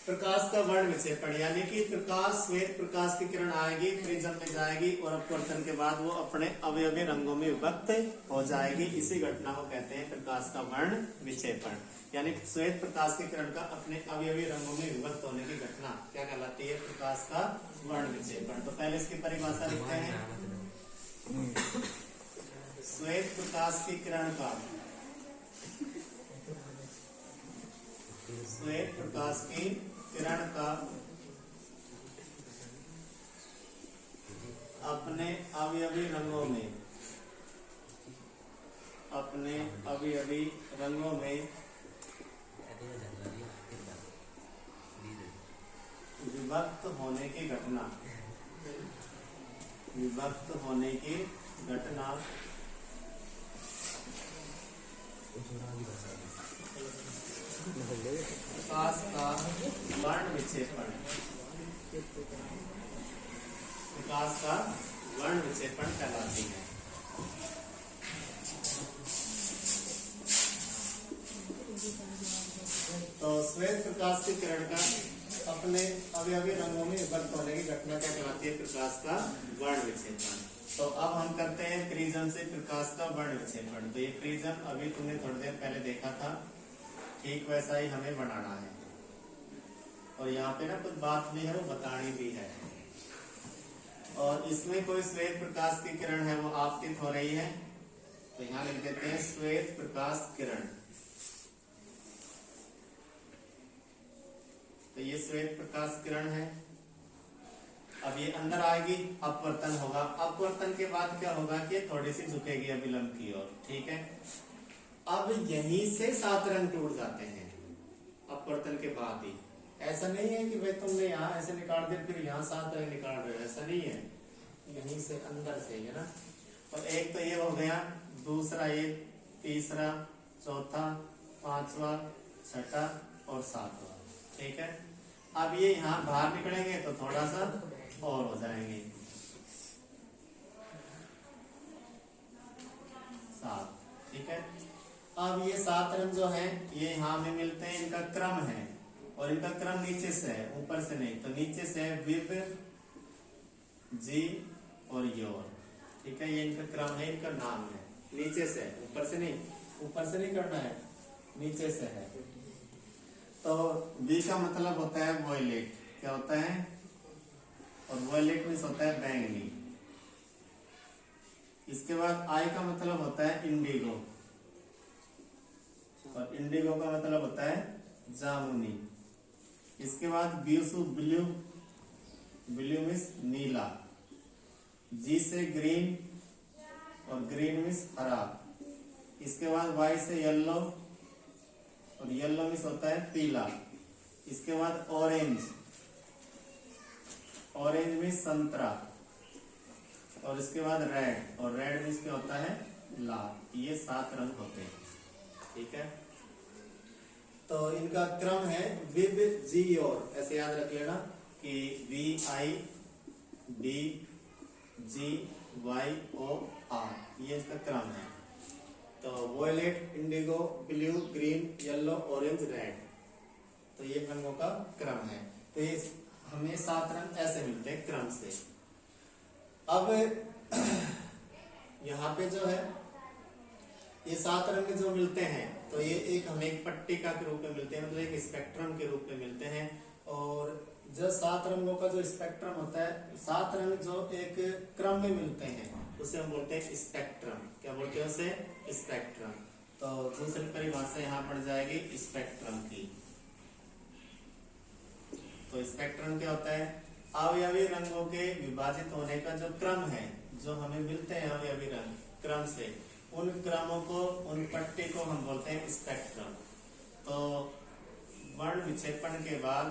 प्रकाश का वर्ण विक्षेपण, यानी कि प्रकाश श्वेत प्रकाश की किरण आएगी, प्रिज्म में जाएगी और अपवर्तन के बाद वो अपने अवयवी रंगों में विभक्त हो जाएगी। इसी घटना को कहते हैं प्रकाश का वर्ण विक्षेपण। यानी श्वेत प्रकाश की किरण का अपने अवयवी रंगों में विभक्त होने की घटना क्या कहलाती है? प्रकाश का वर्ण विक्षेपण। तो पहले इसकी परिभाषा लिखते हैं। श्वेत प्रकाश की किरण का, श्वेत प्रकाश की किरण का अपने अवयवी रंगों में, अपने अवयवी रंगों में विभक्त होने की घटना, विभक्त होने की घटना प्रकाश का वर्ण विक्षेपण, प्रकाश का वर्ण विक्षेपण कहलाती है। तो श्वेत प्रकाश की किरण का अपने अवयवी रंगों में विभक्त होने की घटना क्या कहलाती है? प्रकाश का वर्ण विक्षेपण। तो अब हम करते हैं प्रिज्म से प्रकाश का वर्ण विक्षेपण। तो ये प्रिज्म अभी तुमने थोड़ी देर पहले देखा था, ठीक वैसा ही हमें बनाना है। और यहाँ पे ना कुछ बात भी है, वो बतानी भी है। और इसमें कोई श्वेत प्रकाश की किरण है वो आपतित हो रही है, तो यहाँ लिख देते हैं श्वेत प्रकाश किरण। तो ये श्वेत प्रकाश किरण है। अब ये अंदर आएगी, अपवर्तन होगा। अपवर्तन के बाद क्या होगा कि थोड़ी सी झुकेगी अभिलंब की ओर, ठीक है। अब यहीं से 7 रंग टूट जाते हैं अपवर्तन के बाद ही। ऐसा नहीं है कि भाई तुमने यहाँ ऐसे निकाल दिया फिर यहाँ 7 रंग निकाल रहे हो, ऐसा नहीं है। यहीं से अंदर से है ना। और एक तो ये हो गया, दूसरा ये, तीसरा, चौथा, पांचवा, छठा और 7वां, ठीक है। अब ये यहाँ बाहर निकलेंगे तो थोड़ा सा और हो जाएंगे 7, ठीक है। अब ये 7 रंग जो है ये यहाँ में मिलते हैं, इनका क्रम है और इनका क्रम नीचे से है, ऊपर से नहीं। तो नीचे से है विद, जी और योर, ठीक है। ये इनका क्रम है, इनका नाम है। नीचे से है, ऊपर से नहीं, ऊपर से नहीं करना है, नीचे से है। तो बी का मतलब होता है वॉयलेट, क्या होता है? और वॉयलेट मीन्स होता है बैंगनी। इसके बाद आई का मतलब होता है इंडिगो, और इंडिगो का मतलब होता है जामुनी। इसके बाद ब्लू, ब्लू, ब्लू मीन्स नीला। जी से ग्रीन, और ग्रीन मीन्स हरा। इसके बाद वाई से येलो, और येलो मीन्स होता है पीला। इसके बाद ऑरेंज, ऑरेंज मीन्स संतरा। और इसके बाद रेड, और रेड मीन्स क्या होता है? लाल। ये 7 रंग होते हैं, ठीक है। तो इनका क्रम है विद, जी और, ऐसे याद रख लेना कि VI D G Y O R, ये इसका क्रम है। तो violet, indigo, blue, green, yellow, orange, red, तो ये रंगों का क्रम है। तो ये हमें 7 रंग ऐसे मिलते हैं क्रम से। अब यहाँ पे जो है ये 7 रंग जो मिलते हैं, तो ये एक हमें एक पट्टिका के रूप में मिलते हैं, मतलब एक स्पेक्ट्रम के रूप में मिलते हैं। और जो 7 रंगों का जो स्पेक्ट्रम होता है, 7 रंग जो एक क्रम में मिलते हैं, उसे हम बोलते हैं स्पेक्ट्रम। क्या बोलते हैं उसे? स्पेक्ट्रम। तो दूसरी परिभाषा यहाँ पड़ जाएगी स्पेक्ट्रम की। तो स्पेक्ट्रम क्या होता है? अवयवी रंगों के विभाजित होने का जो क्रम है, जो हमें मिलते हैं अवयवी रंग क्रम से, उन क्रमों को, उन पट्टी को हम बोलते हैं स्पेक्ट्रम। तो वर्ण विक्षेपण के बाद,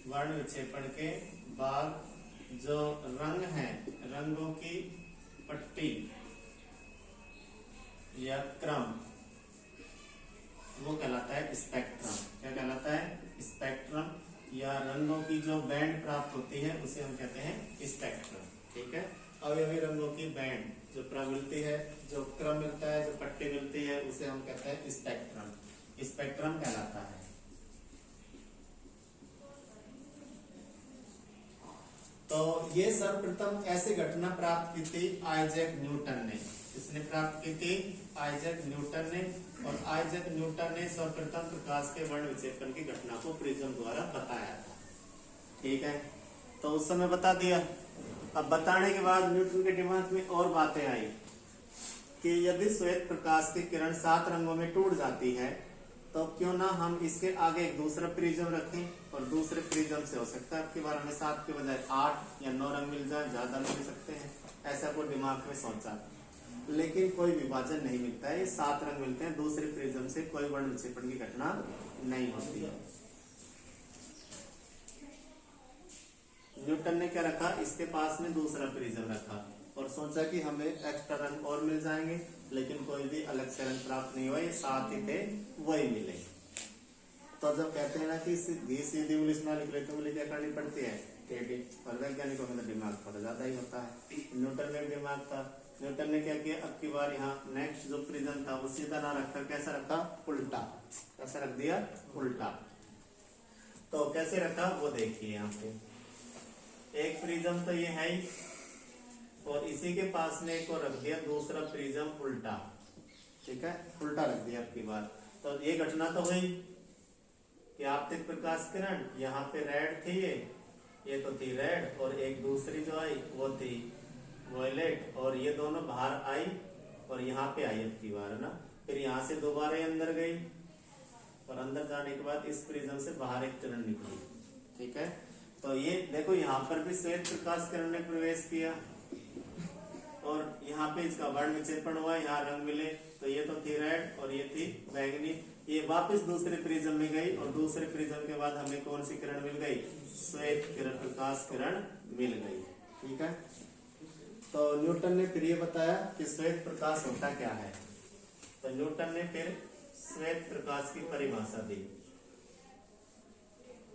वर्ण विक्षेपण के बाद जो रंग है, रंगों की पट्टी या क्रम, वो कहलाता है स्पेक्ट्रम। क्या कहलाता है? स्पेक्ट्रम। या रंगों की जो बैंड प्राप्त होती है उसे हम कहते हैं स्पेक्ट्रम, ठीक है। अवयवी रंगों की बैंड जो प्राप्त मिलती है, जो क्रम मिलता है, जो पट्टी मिलती है, उसे हम कहते हैं स्पेक्ट्रम। स्पेक्ट्रम कहलाता है। तो ये सर्वप्रथम ऐसी घटना प्राप्त की थी आइजैक न्यूटन ने। किसने प्राप्त की थी? आइजैक न्यूटन ने। और आइजैक न्यूटन ने सर्वप्रथम प्रकाश के वर्ण विक्षेपण की घटना को प्रिज्म द्वारा बताया था। ठीक है, तो उस समय बता दिया। अब बताने के बाद न्यूटन के दिमाग में और बातें आई कि यदि श्वेत प्रकाश की किरण 7 रंगों में टूट जाती है तो क्यों ना हम इसके आगे एक दूसरा प्रिज्म रखें और दूसरे प्रिज्म से हो सकता है अब की बार हमें 7 के बजाय 8 या 9 रंग मिल जाए, ज्यादा मिल सकते हैं। ऐसा को दिमाग में सोचा, लेकिन कोई विभाजन नहीं मिलता है। 7 रंग मिलते हैं, दूसरे प्रिज्म से कोई वर्ण विक्षेपण की घटना नहीं होती है। न्यूटन ने क्या रखा? इसके पास में दूसरा प्रिज्म रखा और सोचा कि हमें एक्स्ट्रा रंग और मिल जाएंगे, लेकिन कोई भी अलग से रंग प्राप्त नहीं हुआ, ये 7 ही थे, वही मिले। तो जब कहते हैं ना कि सीधी इंग्लिश ना लिख लेते बोले क्या करनी पड़ती है? टेढ़ी। और वैज्ञानिकों में तो दिमाग थोड़ा ज्यादा ही होता है। न्यूटन में दिमाग था। न्यूटन ने क्या किया? अब की बार यहाँ नेक्स्ट जो प्रिज्म था वो सीधा ना रखकर कैसा रखा? उल्टा। कैसा रख दिया? उल्टा। तो कैसे रखा वो देखिए यहाँ पे। एक प्रिज्म तो ये है ही, और इसी के पास में एक और रख दिया दूसरा प्रिज्म उल्टा। ठीक है, उल्टा रख दिया अब की बार। तो ये घटना तो हुई कि आपतित प्रकाश किरण यहाँ पे रेड थी, ये तो थी रेड, और एक दूसरी जो आई वो थी वॉयलेट, और ये दोनों बाहर आई और यहाँ पे आई अब की बार, है ना। फिर यहाँ से दोबारा अंदर गई और अंदर जाने के बाद इस प्रिज्म से बाहर एक किरण निकली। ठीक है, तो ये देखो यहाँ पर भी श्वेत प्रकाश किरण ने प्रवेश किया और यहाँ पे इसका वर्ण विक्षेपण हुआ, यहाँ रंग मिले। तो ये तो थी रेड और ये थी बैंगनी। ये वापस दूसरे प्रिज्म में गई और दूसरे प्रिज्म के बाद हमें कौन सी किरण मिल गई? श्वेत किरण, प्रकाश किरण मिल गई। ठीक है, तो न्यूटन ने फिर ये बताया कि श्वेत प्रकाश होता क्या है। तो न्यूटन ने फिर श्वेत प्रकाश की परिभाषा दी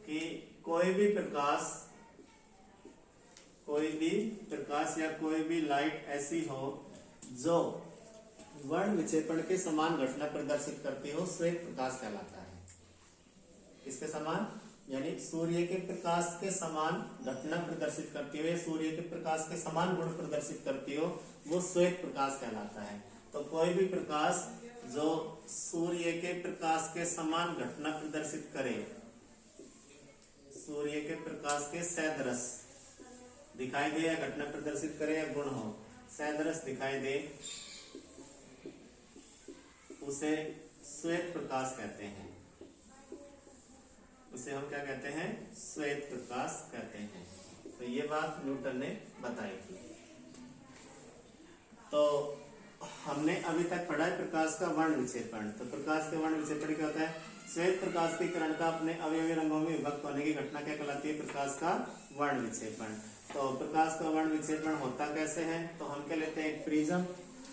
कि कोई भी प्रकाश या कोई भी लाइट ऐसी हो जो वर्ण विक्षेपण के समान घटना प्रदर्शित करती हो, श्वेत प्रकाश कहलाता है। इसके समान यानी सूर्य के प्रकाश के समान घटना प्रदर्शित करती हो या सूर्य के प्रकाश के समान गुण प्रदर्शित करती हो, वो श्वेत प्रकाश कहलाता है। तो कोई भी प्रकाश जो सूर्य के प्रकाश के समान घटना प्रदर्शित करे, सूर्य के प्रकाश के सदृश दिखाई दे या घटना प्रदर्शित करे या गुण हो, सदृश दिखाई दे, उसे श्वेत प्रकाश कहते हैं। उसे हम क्या कहते हैं? श्वेत प्रकाश कहते हैं। तो ये बात न्यूटन ने बताई थी। तो हमने अभी तक पढ़ा है प्रकाश का वर्ण विक्षेपण। तो प्रकाश का वर्ण विक्षेपण क्या होता है? श्वेत प्रकाश की किरण का अपने अवयवी रंगों में विभक्त होने की घटना क्या कहलाती है? प्रकाश का वर्ण विक्षेपण। तो प्रकाश का वर्ण विक्षेपण होता कैसे है? तो हम क्या लेते हैं? एक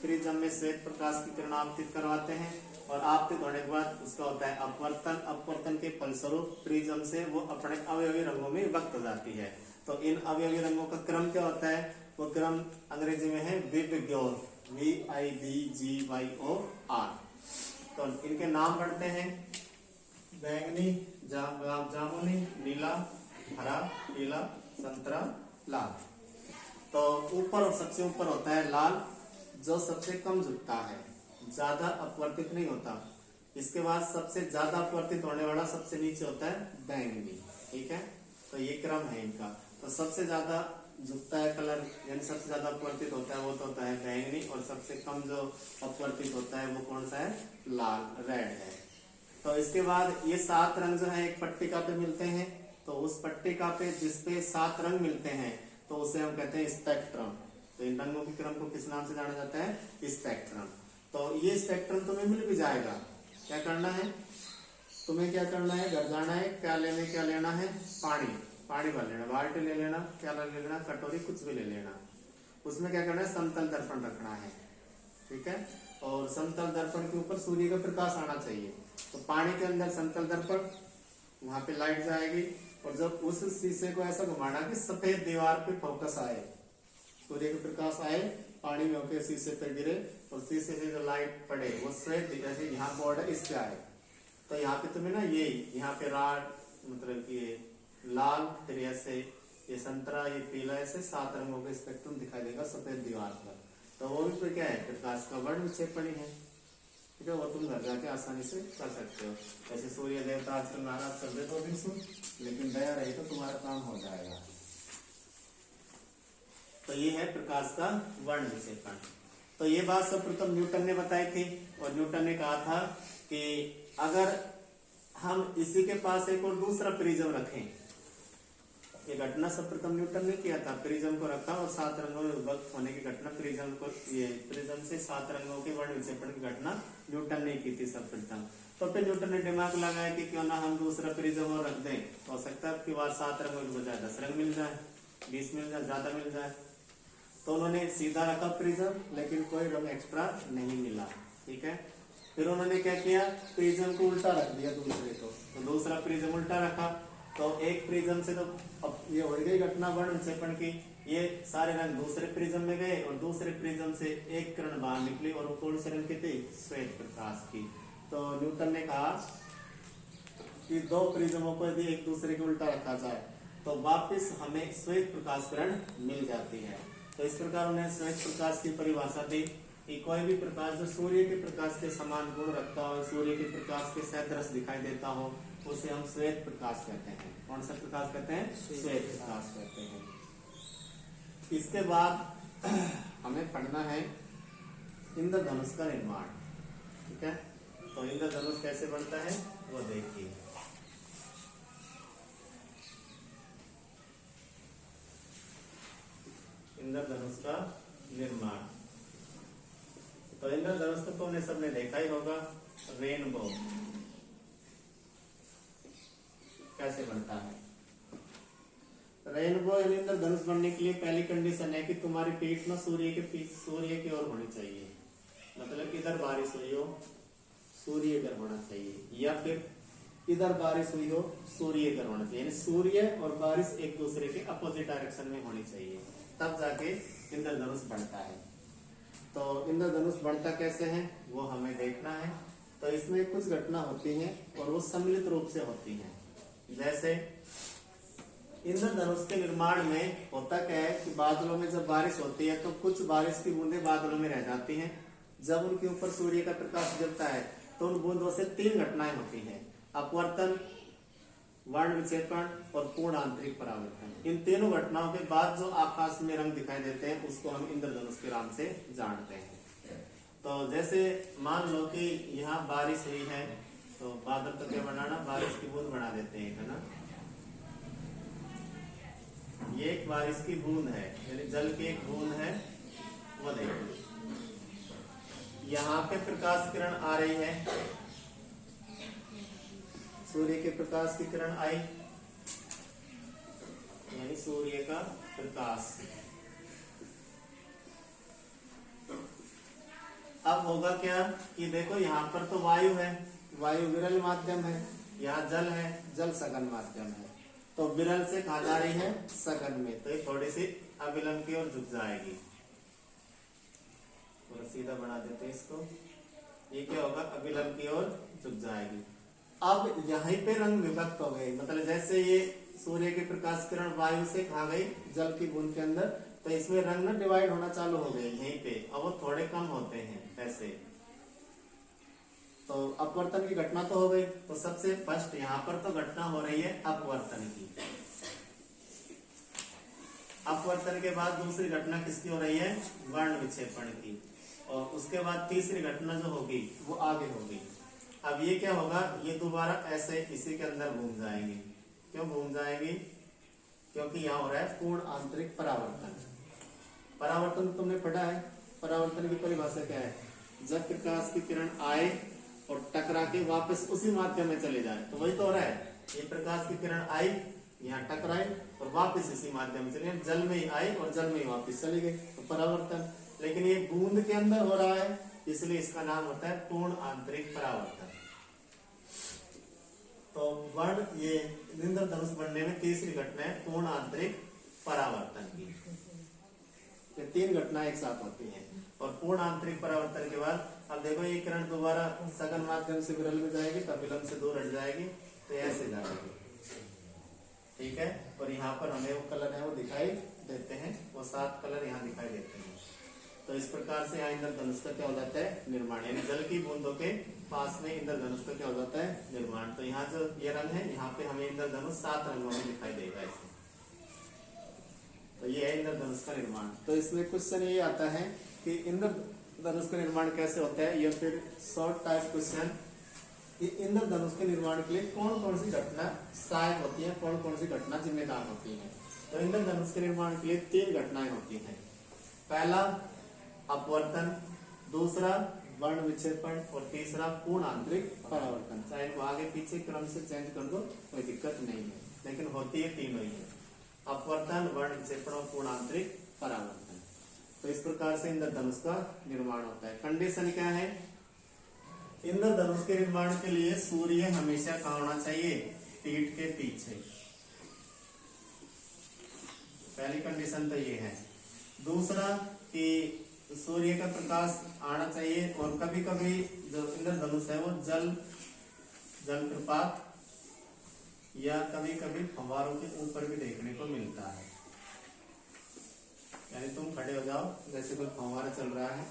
प्रिज्म में श्वेत प्रकाश की किरण आपतित करवाते हैं और आपतित होने के बाद उसका होता है अपवर्तन। अपवर्तन के फलस्वरूप प्रिज्म से वो अपने अवयवी रंगों में विभक्त हो जाती है। तो इन अवयवी रंगों का क्रम क्या होता है? वो क्रम अंग्रेजी में है विबग्योर, VIBGYOR। तो इनके नाम बढ़ते हैं बैंगनी, जामुनी, नीला, हरा, पीला, संतरा, लाल। तो ऊपर और सबसे ऊपर होता है लाल, जो सबसे कम झुकता है, ज्यादा अपवर्तित नहीं होता। इसके बाद सबसे ज्यादा अपवर्तित होने वाला सबसे नीचे होता है बैंगनी। ठीक है, तो ये क्रम है इनका। तो सबसे ज्यादा झुकता है कलर, यानी सबसे ज्यादा अपवर्तित होता है वो तो होता है बैंगनी, और सबसे कम जो अपवर्तित होता है वो कौन सा है? लाल, रेड है। तो इसके बाद ये 7 रंग जो है एक पट्टिका पे मिलते हैं। तो उस पट्टिका पे जिसपे 7 रंग मिलते हैं तो उसे हम कहते हैं स्पेक्ट्रम। तो इन रंगों के क्रम को किस नाम से जाना जाता है? स्पेक्ट्रम। तो ये स्पेक्ट्रम तुम्हें मिल भी जाएगा। क्या करना है तुम्हें? क्या करना है? घर जाना है, क्या लेना है? पानी भर लेना, बाल्टी ले लेना, क्या ले लेना? कटोरी, कुछ भी ले लेना। उसमें क्या करना है? समतल दर्पण रखना है। ठीक है, और समतल दर्पण के ऊपर सूर्य का प्रकाश आना चाहिए। तो पानी के अंदर समतल दर्पण, वहां पे लाइट जाएगी और जब उस शीशे को ऐसा घुमाना कि सफेद दीवार पे फोकस आए, सूर्य का प्रकाश आए, पानी में होकर शीशे पे गिरे और शीशे से जो लाइट पड़े वो श्वेत, जैसे यहाँ बोर्ड है इस पे आए, तो यहाँ पे तुम्हें ना ये यहाँ पे राड मतलब कि ये लाल, फिर ऐसे ये संतरा, ये पीला, ऐसे 7 रंगों का स्पेक्ट्रम दिखाई देगा सफेद दीवार पर। तो वो भी तो क्या है, प्रकाश का वर्ण विक्षेपण है। ठीक है, वो तुम घर जाके आसानी से कर सकते हो। जैसे सूर्य देवता आजकल नाराज कर दे 2 दिन से, लेकिन दया रही तो तुम्हारा काम हो जाएगा। तो ये है प्रकाश का वर्ण विक्षेपण। तो ये बात सर्वप्रथम न्यूटन ने बताई थी, और न्यूटन ने कहा था कि अगर हम इसी के पास एक और दूसरा प्रिज्म रखें, ये घटना सर्वप्रथम न्यूटन ने किया था, प्रिज्म को रखा और 7 रंगों में विभक्त होने की घटना, प्रिज्म को ये प्रिज्म से 7 रंगों के वर्ण विक्षेपण की घटना न्यूटन ने की थी सर्वप्रथम। तो फिर न्यूटन ने दिमाग लगाया कि क्यों ना हम दूसरा प्रिज्म और रख दें, तो हो सकता है कि बार 7 रंगों की बजाय 10 रंग मिल जाए, 20 मिल जाए, ज्यादा मिल जाए। तो उन्होंने सीधा रखा प्रिज्म, लेकिन कोई रंग एक्स्ट्रा नहीं मिला। ठीक है, फिर उन्होंने क्या किया, प्रिज्म को उल्टा रख दिया दूसरे को, तो दूसरा प्रिज्म उल्टा रखा, तो एक प्रिज्म से तो अब ये हो गई घटना वर्ण विक्षेपण की, ये सारे रंग दूसरे प्रिज्म में गए और दूसरे प्रिज्म से एक किरण बाहर निकली, और वो कौन से रंग की थी, श्वेत प्रकाश की। तो न्यूटन ने कहा कि 2 प्रिज्मों को यदि एक दूसरे के उल्टा रखा जाए तो वापस हमें श्वेत प्रकाश किरण मिल जाती है। तो इस प्रकार उन्हें श्वेत प्रकाश की परिभाषा दी कि कोई भी प्रकाश जो सूर्य के प्रकाश के समान गुण रखता हो, सूर्य के प्रकाश के सदृश दिखाई देता हो, उसे हम श्वेत प्रकाश कहते हैं। कौन सा प्रकाश कहते हैं, श्वेत प्रकाश कहते हैं। इसके बाद हमें पढ़ना है इंद्रधनुष का निर्माण। ठीक है, तो इंद्रधनुष कैसे बनता है वो देखिए। इंद्रधनुष का निर्माण, तो इंद्रधनुष तो तुमने सबने देखा ही होगा, रेनबो कैसे बनता है। रेनबो यानी इंद्रधनुष बनने के लिए पहली कंडीशन है कि तुम्हारी पीठ ना सूर्य की ओर होनी चाहिए, मतलब इधर बारिश हुई हो सूर्य इधर होना चाहिए, या फिर इधर बारिश हुई हो सूर्य इधर होना चाहिए, यानी सूर्य और बारिश एक दूसरे के अपोजिट डायरेक्शन में होनी चाहिए, तब जाके इंद्रधनुष बनता है। तो इंद्रधनुष बनता कैसे है वो हमें देखना है। तो इसमें कुछ घटना होती है और वो सम्मिलित रूप से होती है। जैसे इंद्रधनुष के निर्माण में होता क्या है कि बादलों में जब बारिश होती है तो कुछ बारिश की बूंदें बादलों में रह जाती हैं। जब उनके ऊपर सूर्य का प्रकाश गिरता है तो उन बूंदों से 3 घटनाएं होती हैं, अपवर्तन, वर्ण विक्षेपण और पूर्ण आंतरिक परावर्तन। इन तीनों घटनाओं के बाद जो आकाश में रंग दिखाई देते हैं उसको हम इंद्रधनुष के नाम से जानते हैं। तो जैसे मान लो कि यहाँ बारिश हुई है, तो बादल को क्या बनाना, बारिश की बूंद बना देते हैं, है ना। ये एक बारिश की बूंद है, यानी जल की एक बूंद है, वो देखो यहाँ पे प्रकाश किरण आ रही है, सूर्य के प्रकाश की किरण आई, यानी सूर्य का प्रकाश। अब होगा क्या कि देखो यहाँ पर तो वायु है, वायु विरल माध्यम है, यहाँ जल है, जल सघन माध्यम है, तो विरल से कहा जा रही है सघन में, तो ये थोड़ी सी अविलंब की ओर झुक जाएगी। थोड़ा सीधा बना देते इसको, ये क्या होगा, अविलंब की ओर झुक जाएगी। अब यहीं पे रंग विभक्त हो गए, मतलब जैसे ये सूर्य के प्रकाश किरण वायु से खा गई जल की बूंद के अंदर, तो इसमें रंग ना डिवाइड होना चालू हो गए यहीं पे, अब वो थोड़े कम होते हैं ऐसे। तो अपवर्तन की घटना तो हो गई, तो सबसे फर्स्ट यहाँ पर तो घटना हो रही है अपवर्तन की। अपवर्तन के बाद दूसरी घटना किसकी हो रही है, वर्ण विक्षेपण की, और उसके बाद तीसरी घटना जो होगी वो आगे होगी। अब ये क्या होगा, ये दोबारा ऐसे इसी के अंदर घूम जाएंगे। क्यों घूम जाएंगे, क्योंकि यहाँ हो रहा है पूर्ण आंतरिक परावर्तन। परावर्तन तुमने पढ़ा है, परावर्तन की परिभाषा क्या है, जब प्रकाश की किरण आए और टकरा के वापस उसी माध्यम में चले जाए, तो वही तो हो रहा है। ये प्रकाश की किरण आई, यहाँ टकराई और वापस इसी माध्यम से चले, जल में ही आई और जल में ही वापस चली गई, तो परावर्तन। लेकिन ये बूंद के अंदर हो रहा है, इसलिए इसका नाम होता है पूर्ण आंतरिक परावर्तन। तो वर्ण ये इंद्रधनुष बनने में तीसरी घटना है पूर्ण आंतरिक परावर्तन की। ये 3 घटनाएं एक साथ होती हैं, और पूर्ण आंतरिक परावर्तन के बाद अब देखो ये किरण दोबारा सघन माध्यम से विरल में जाएगी तब विलंब से दूर हट जाएगी, तो ऐसे जाएगी। ठीक है, और यहाँ पर हमें वो कलर है वो दिखाई देते हैं, वो 7 कलर यहाँ दिखाई देते हैं। तो इस प्रकार से यहाँ इंद्रधनुष का क्या हो जाता है निर्माण, यानी जल की बूंदों के पास में इंद्रधनुष का क्या हो जाता है निर्माण। तो यहाँ जो ये रंग है, यहाँ पे हमें इंद्रधनुष 7 रंगों में दिखाई देगा इसमें। तो ये है इंद्रधनुष का निर्माण। तो इसमें क्वेश्चन ये आता है कि इंद्रधनुष का निर्माण कैसे होता है, या फिर शॉर्ट टाइप क्वेश्चन कि इंद्रधनुष के निर्माण के लिए कौन कौन सी घटना सहायक होती है, कौन कौन सी घटना जिम्मेदार होती है। तो इंद्रधनुष के निर्माण के लिए 3 घटनाएं होती हैं। पहला अपवर्तन, दूसरा वर्ण विक्षेपण और तीसरा पूर्ण आंतरिक परावर्तन। चाहे वो आगे पीछे क्रम से चेंज कर दो कोई दिक्कत नहीं है, लेकिन होती है तीनों ही है, अपवर्तन, वर्ण विक्षेपण और पूर्ण आंतरिक परावर्तन। तो इस प्रकार से इंद्रधनुष का निर्माण होता है। कंडीशन क्या है, इंद्रधनुष के निर्माण के लिए सूर्य हमेशा कहाँ होना चाहिए, पीठ के पीछे। पहली कंडीशन तो ये है। दूसरा कि सूर्य का प्रकाश आना चाहिए, और कभी कभी जो इंद्रधनुष है वो जल प्रपात या कभी कभी फव्वारों के ऊपर भी देखने को मिलता है। यानी तुम खड़े हो जाओ, जैसे कोई फव्वारा चल रहा है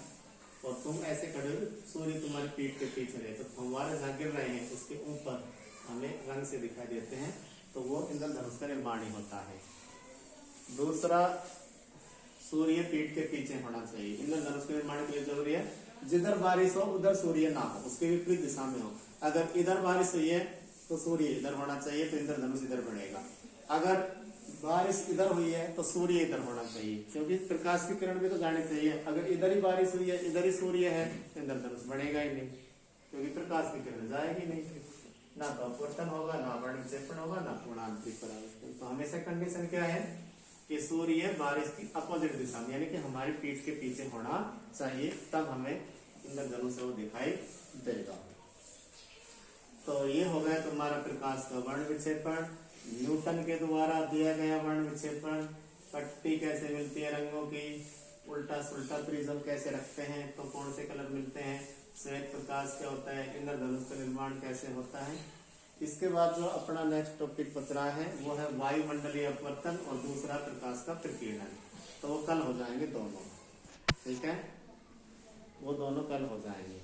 और तुम ऐसे खड़े हो, सूर्य तुम्हारे पीठ के पीछे रहे, तो फव्वारे जहाँ गिर रहे हैं उसके ऊपर हमें रंग से दिखाई देते हैं, तो वो इंद्रधनुष का निर्माण ही होता है। दूसरा, सूर्य पीठ के पीछे होना चाहिए। इंद्रधनुष के निर्माण के लिए जरूरी है जिधर बारिश हो उधर सूर्य ना हो, उसके विपरीत दिशा में हो। अगर इधर बारिश हुई है तो सूर्य इधर होना चाहिए, तो इंद्रधनुष इधर बनेगा। अगर बारिश इधर हुई है तो सूर्य इधर होना चाहिए, क्योंकि प्रकाश की किरण भी तो जानी चाहिए। अगर इधर ही बारिश हुई है, इधर ही सूर्य है, तो इंद्रधनुष बनेगा ही नहीं, क्योंकि प्रकाश की किरण जाएगी नहीं, ना तो अपवर्तन होगा, ना वर्ण विक्षेपण होगा, ना पूर्ण आंतरिक परावर्तन। तो हमेशा कंडीशन क्या है कि सूर्य बारिश की अपोजिट दिशा में, यानी कि हमारी पीठ के पीछे होना चाहिए, तब हमें इंद्रधनुष वो दिखाई देगा। तो ये हो गया तुम्हारा प्रकाश का वर्ण विक्षेपण, न्यूटन के द्वारा दिया गया वर्ण विक्षेपण, पट्टी कैसे मिलती है रंगों की, उल्टा सुल्टा प्रिज्म कैसे रखते हैं तो कौन से कलर मिलते हैं, श्वेत प्रकाश क्या होता है, इंद्रधनुष का निर्माण कैसे होता है। इसके बाद जो अपना नेक्स्ट टॉपिक बच रहा है वो है वायुमंडलीय अपवर्तन और दूसरा प्रकाश का प्रकीर्णन। तो वो कल हो जाएंगे दोनों, ठीक है, वो दोनों कल हो जाएंगे।